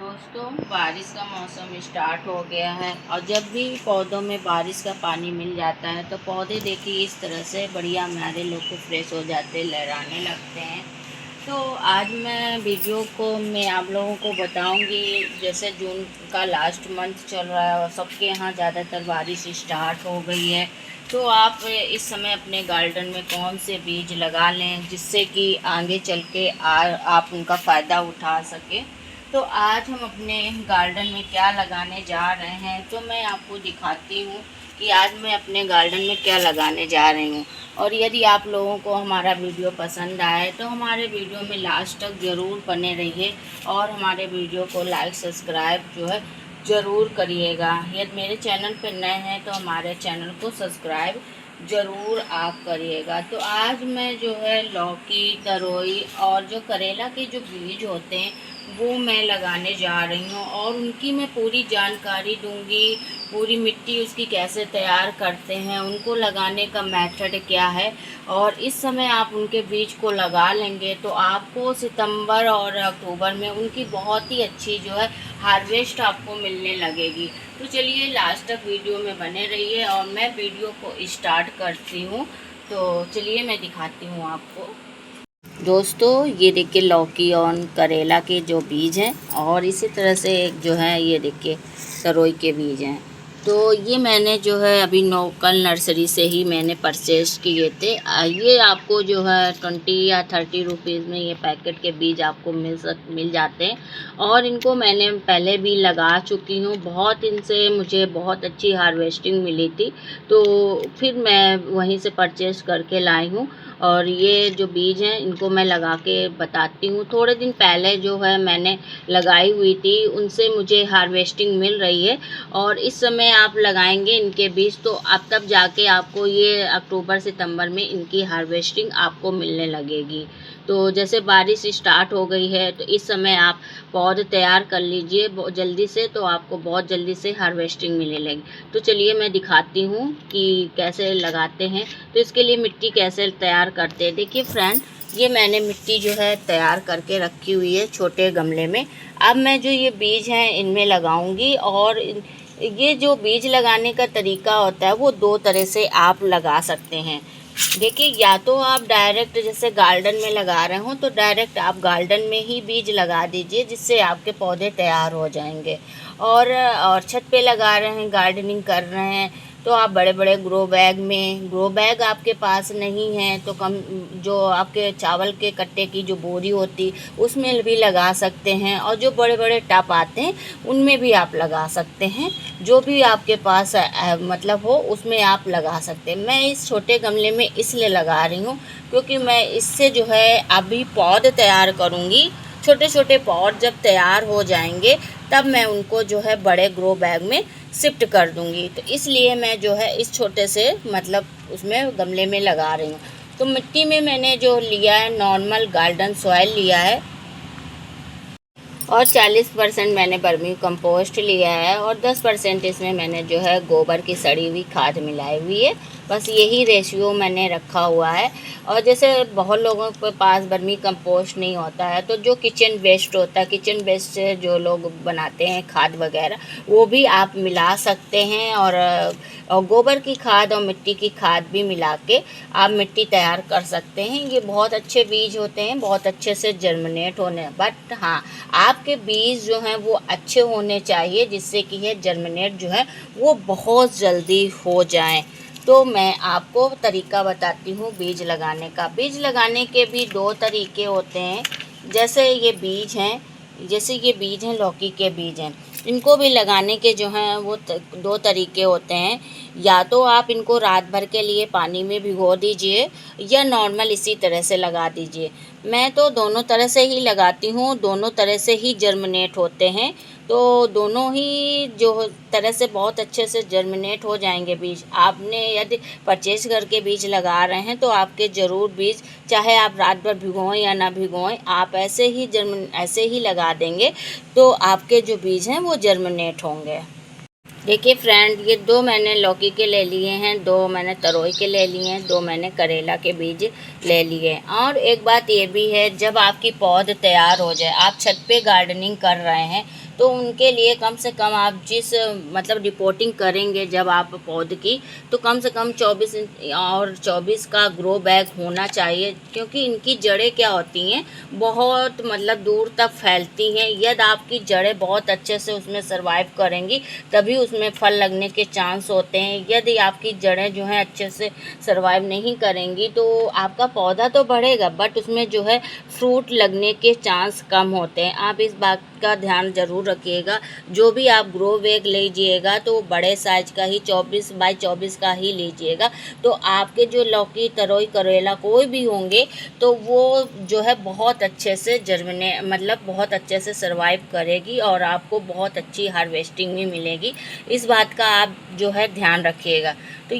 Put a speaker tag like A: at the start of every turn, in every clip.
A: दोस्तों, बारिश का मौसम स्टार्ट हो गया है और जब भी पौधों में बारिश का पानी मिल जाता है तो पौधे देखिए इस तरह से बढ़िया हमारे लोग को फ्रेश हो जाते हैं, लहराने लगते हैं। तो आज मैं आप लोगों को बताऊंगी, जैसे जून का लास्ट मंथ चल रहा है और सबके यहाँ ज़्यादातर बारिश स्टार्ट हो गई है। तो आप इस समय अपने गार्डन में कौन से बीज लगा लें जिससे कि आगे चल के आप उनका फ़ायदा उठा सकें। तो आज हम अपने गार्डन में क्या लगाने जा रहे हैं, तो मैं आपको दिखाती हूँ कि आज मैं अपने गार्डन में क्या लगाने जा रही हूँ। और यदि आप लोगों को हमारा वीडियो पसंद आए तो हमारे वीडियो में लास्ट तक ज़रूर बने रहिए और हमारे वीडियो को लाइक सब्सक्राइब जो है ज़रूर करिएगा। यदि मेरे चैनल पर नए हैं तो हमारे चैनल को सब्सक्राइब ज़रूर आप करिएगा। तो आज मैं जो है लौकी, तरोई और जो करेला के जो बीज होते हैं वो मैं लगाने जा रही हूँ और उनकी मैं पूरी जानकारी दूंगी। पूरी मिट्टी उसकी कैसे तैयार करते हैं, उनको लगाने का मेथड क्या है, और इस समय आप उनके बीज को लगा लेंगे तो आपको सितंबर और अक्टूबर में उनकी बहुत ही अच्छी जो है हार्वेस्ट आपको मिलने लगेगी। तो चलिए लास्ट तक वीडियो में बने रहिए और मैं वीडियो को स्टार्ट करती हूँ। तो चलिए मैं दिखाती हूँ आपको। दोस्तों, ये देखिए लौकी और करेला के जो बीज हैं और इसी तरह से एक जो है ये देखिए तरोई के बीज हैं। तो ये मैंने जो है अभी लोकल नर्सरी से ही मैंने परचेज किए थे। ये आपको जो है 20 या 30 रुपीज़ में ये पैकेट के बीज आपको मिल जाते हैं और इनको मैंने पहले भी लगा चुकी हूँ। बहुत इनसे मुझे बहुत अच्छी हार्वेस्टिंग मिली थी, तो फिर मैं वहीं से परचेज करके लाई हूँ। और ये जो बीज हैं इनको मैं लगा के बताती हूँ। थोड़े दिन पहले जो है मैंने लगाई हुई थी, उनसे मुझे हार्वेस्टिंग मिल रही है और इस समय आप लगाएंगे इनके बीज तो अब तब जाके आपको ये अक्टूबर सितंबर में इनकी हार्वेस्टिंग आपको मिलने लगेगी। तो जैसे बारिश स्टार्ट हो गई है तो इस समय आप पौधे तैयार कर लीजिए बहुत जल्दी से, तो आपको बहुत जल्दी से हार्वेस्टिंग मिलने लगी। तो चलिए मैं दिखाती हूँ कि कैसे लगाते हैं। तो इसके लिए मिट्टी कैसे तैयार करते हैं। देखिए फ्रेंड, ये मैंने मिट्टी जो है तैयार करके रखी हुई है छोटे गमले में। अब मैं जो ये बीज हैं इनमें लगाऊंगी और ये जो बीज लगाने का तरीका होता है वो दो तरह से आप लगा सकते हैं। देखिए, या तो आप डायरेक्ट जैसे गार्डन में लगा रहे हो तो डायरेक्ट आप गार्डन में ही बीज लगा दीजिए जिससे आपके पौधे तैयार हो जाएंगे। और छत पे लगा रहे हैं, गार्डनिंग कर रहे हैं, तो आप बड़े बड़े ग्रो बैग आपके पास नहीं है तो कम जो आपके चावल के कट्टे की जो बोरी होती उसमें भी लगा सकते हैं। और जो बड़े बड़े टब आते हैं उनमें भी आप लगा सकते हैं। जो भी आपके पास मतलब हो उसमें आप लगा सकते हैं। मैं इस छोटे गमले में इसलिए लगा रही हूँ क्योंकि मैं इससे जो है अभी पौध तैयार करूँगी। छोटे छोटे पॉट जब तैयार हो जाएंगे तब मैं उनको जो है बड़े ग्रो बैग में शिफ्ट कर दूंगी। तो इसलिए मैं जो है इस छोटे से मतलब उसमें गमले में लगा रही हूँ। तो मिट्टी में मैंने जो लिया है नॉर्मल गार्डन सॉइल लिया है और 40% मैंने वर्मी कंपोस्ट लिया है और 10% इसमें मैंने जो है गोबर की सड़ी हुई खाद मिलाई हुई है। बस यही रेशियो मैंने रखा हुआ है। और जैसे बहुत लोगों के पास वर्मी कंपोस्ट नहीं होता है तो जो किचन वेस्ट होता है, किचन वेस्ट से जो लोग बनाते हैं खाद वगैरह, वो भी आप मिला सकते हैं। और गोबर की खाद और मिट्टी की खाद भी मिला के आप मिट्टी तैयार कर सकते हैं। ये बहुत अच्छे बीज होते हैं, बहुत अच्छे से जर्मिनेट होने। बट हाँ, आपके बीज जो हैं वो अच्छे होने चाहिए जिससे कि ये जर्मिनेट जो है वो बहुत जल्दी हो जाएं। तो मैं आपको तरीका बताती हूँ बीज लगाने का। बीज लगाने के भी दो तरीके होते हैं। जैसे ये बीज हैं लौकी के बीज हैं, इनको भी लगाने के जो हैं वो दो तरीके होते हैं। या तो आप इनको रात भर के लिए पानी में भिगो दीजिए या नॉर्मल इसी तरह से लगा दीजिए। मैं तो दोनों तरह से ही लगाती हूँ, दोनों तरह से ही जर्मिनेट होते हैं। तो दोनों ही जो तरह से बहुत अच्छे से जर्मिनेट हो जाएंगे बीज। आपने यदि परचेज करके बीज लगा रहे हैं तो आपके ज़रूर बीज, चाहे आप रात भर भिगोएं या ना भिगोएं, आप ऐसे ही लगा देंगे तो आपके जो बीज हैं वो जर्मिनेट होंगे। देखिए फ्रेंड, ये 2 मैंने लौकी के ले लिए हैं, 2 मैंने तरोई के ले लिए हैं, 2 मैंने करेला के बीज ले लिए हैं। और एक बात ये भी है, जब आपकी पौध तैयार हो जाए, आप छत पे गार्डनिंग कर रहे हैं, तो उनके लिए कम से कम आप जिस मतलब रिपोर्टिंग करेंगे जब आप पौध की, तो कम से कम 24 इंच और 24 का ग्रो बैग होना चाहिए, क्योंकि इनकी जड़ें क्या होती हैं, बहुत मतलब दूर तक फैलती हैं। यदि आपकी जड़ें बहुत अच्छे से उसमें सर्वाइव करेंगी, तभी उसमें फल लगने के चांस होते हैं। यदि आपकी जड़ें जो हैं अच्छे से सर्वाइव नहीं करेंगी, तो आपका पौधा तो बढ़ेगा, बट उसमें जो है फ्रूट लगने के चांस कम होते हैं। आप इस बात का ध्यान ज़रूर रखिएगा। जो भी आप ग्रो बैग लीजिएगा, तो बड़े साइज का ही 24 बाई 24 का ही लीजिएगा। तो आपके जो लौकी, तरोई, करेला कोई भी होंगे, तो वो जो है बहुत अच्छे से जर्मिने मतलब बहुत अच्छे से सर्वाइव करेगी और आपको बहुत अच्छी हार्वेस्टिंग भी मिलेगी। इस बात का आप जो है ध्यान रखिएगा। तो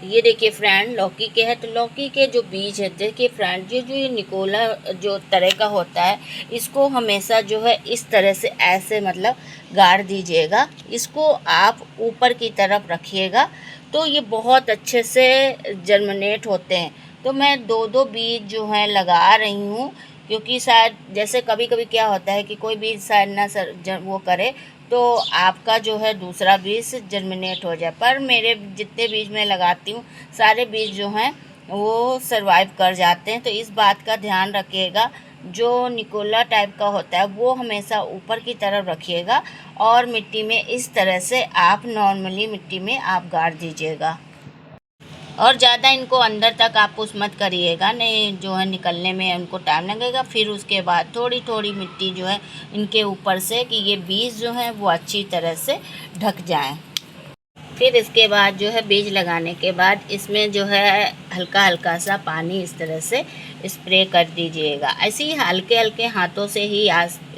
A: ये देखिए फ्रेंड, लौकी के है, तो लौकी के जो बीज है, देखिए फ्रेंड, ये निकोला जो तरह का होता है, इसको हमेशा जो है इस तरह से ऐसे मतलब गाड़ दीजिएगा। इसको आप ऊपर की तरफ रखिएगा, तो ये बहुत अच्छे से जर्मिनेट होते हैं। तो मैं 2-2 बीज जो है लगा रही हूँ, क्योंकि शायद जैसे कभी कभी क्या होता है कि कोई बीज शायद ना वो करे, तो आपका जो है दूसरा बीज जर्मिनेट हो जाए। पर मेरे जितने बीज मैं लगाती हूँ, सारे बीज जो हैं वो सरवाइव कर जाते हैं। तो इस बात का ध्यान रखिएगा, जो निकोला टाइप का होता है वो हमेशा ऊपर की तरफ रखिएगा, और मिट्टी में इस तरह से आप नॉर्मली मिट्टी में आप गाड़ दीजिएगा। और ज़्यादा इनको अंदर तक आप पुश मत करिएगा, नहीं जो है निकलने में उनको टाइम लगेगा। फिर उसके बाद थोड़ी थोड़ी मिट्टी जो है इनके ऊपर से, कि ये बीज जो है वो अच्छी तरह से ढक जाएं। फिर इसके बाद जो है बीज लगाने के बाद इसमें जो है हल्का हल्का सा पानी इस तरह से स्प्रे कर दीजिएगा। ऐसे ही हल्के हल्के हाथों से ही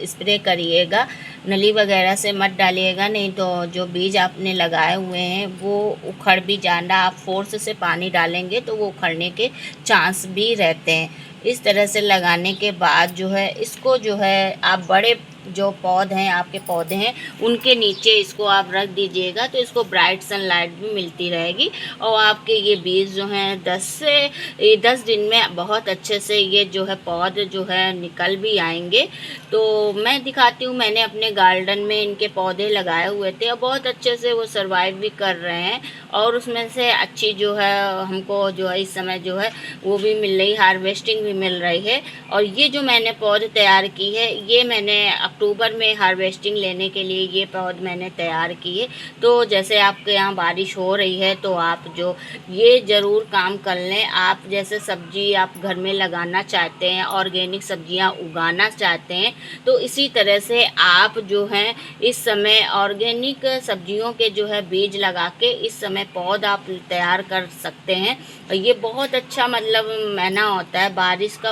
A: स्प्रे करिएगा, नली वगैरह से मत डालिएगा, नहीं तो जो बीज आपने लगाए हुए हैं वो उखड़ भी जाना। आप फोर्स से पानी डालेंगे तो वो उखड़ने के चांस भी रहते हैं। इस तरह से लगाने के बाद जो है इसको जो है आप बड़े जो पौधे हैं, आपके पौधे हैं, उनके नीचे इसको आप रख दीजिएगा, तो इसको ब्राइट सनलाइट भी मिलती रहेगी। और आपके ये बीज जो हैं 10 दिन में बहुत अच्छे से ये जो है पौधे जो है निकल भी आएंगे। तो मैं दिखाती हूँ, मैंने अपने गार्डन में इनके पौधे लगाए हुए थे और बहुत अच्छे से वो सर्वाइव भी कर रहे हैं, और उसमें से अच्छी जो है हमको जो है इस समय जो है वो भी मिल रही, हार्वेस्टिंग भी मिल रही है। और ये जो मैंने पौधे तैयार की है, ये मैंने अक्टूबर में हार्वेस्टिंग लेने के लिए ये पौध मैंने तैयार किए। तो जैसे आपके यहाँ बारिश हो रही है, तो आप जो ये ज़रूर काम कर लें। आप जैसे सब्जी आप घर में लगाना चाहते हैं, ऑर्गेनिक सब्जियां उगाना चाहते हैं, तो इसी तरह से आप जो हैं इस समय ऑर्गेनिक सब्जियों के जो है बीज लगा के इस समय पौध आप तैयार कर सकते हैं। ये बहुत अच्छा मतलब महीना होता है बारिश का,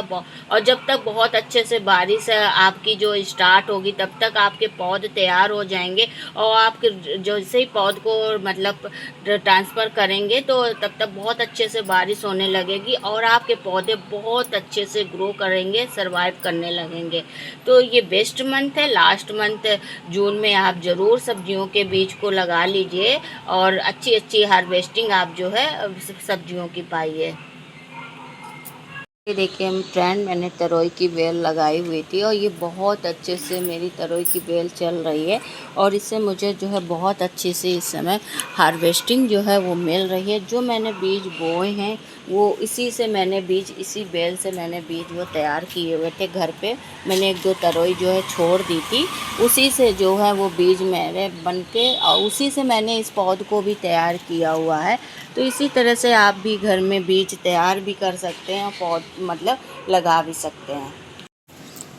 A: और जब तक बहुत अच्छे से बारिश आपकी जो स्टार्ट होगी, तब तक आपके पौध तैयार हो जाएंगे। और आपके जैसे ही पौध को मतलब ट्रांसफ़र करेंगे, तो तब तक बहुत अच्छे से बारिश होने लगेगी और आपके पौधे बहुत अच्छे से ग्रो करेंगे, सर्वाइव करने लगेंगे। तो ये बेस्ट मंथ है, लास्ट मंथ जून में आप ज़रूर सब्जियों के बीज को लगा लीजिए, और अच्छी अच्छी हार्वेस्टिंग आप जो है सब्जियों की पाइए। ये देखिए फ्रेंड, मैंने तरोई की बेल लगाई हुई थी, और ये बहुत अच्छे से मेरी तरोई की बेल चल रही है, और इससे मुझे जो है बहुत अच्छी से इस समय हार्वेस्टिंग जो है वो मिल रही है। जो मैंने बीज बोए हैं वो इसी से मैंने बीज, इसी बेल से मैंने बीज वो तैयार किए हुए थे घर पे। मैंने 1-2 तरोई जो है छोड़ दी थी, उसी से जो है वो बीज मेरे बन के, और उसी से मैंने इस पौध को भी तैयार किया हुआ है। तो इसी तरह से आप भी घर में बीज तैयार भी कर सकते हैं और पौध मतलब लगा भी सकते हैं।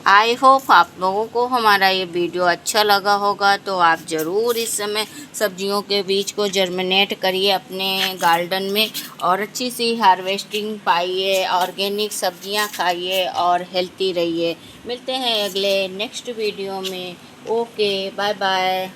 A: आई होप आप लोगों को हमारा ये वीडियो अच्छा लगा होगा, तो आप ज़रूर इस समय सब्जियों के बीज को जर्मिनेट करिए अपने गार्डन में, और अच्छी सी हार्वेस्टिंग पाइए, ऑर्गेनिक सब्जियां खाइए और हेल्थी रहिए। मिलते हैं अगले नेक्स्ट वीडियो में। Okay, bye bye.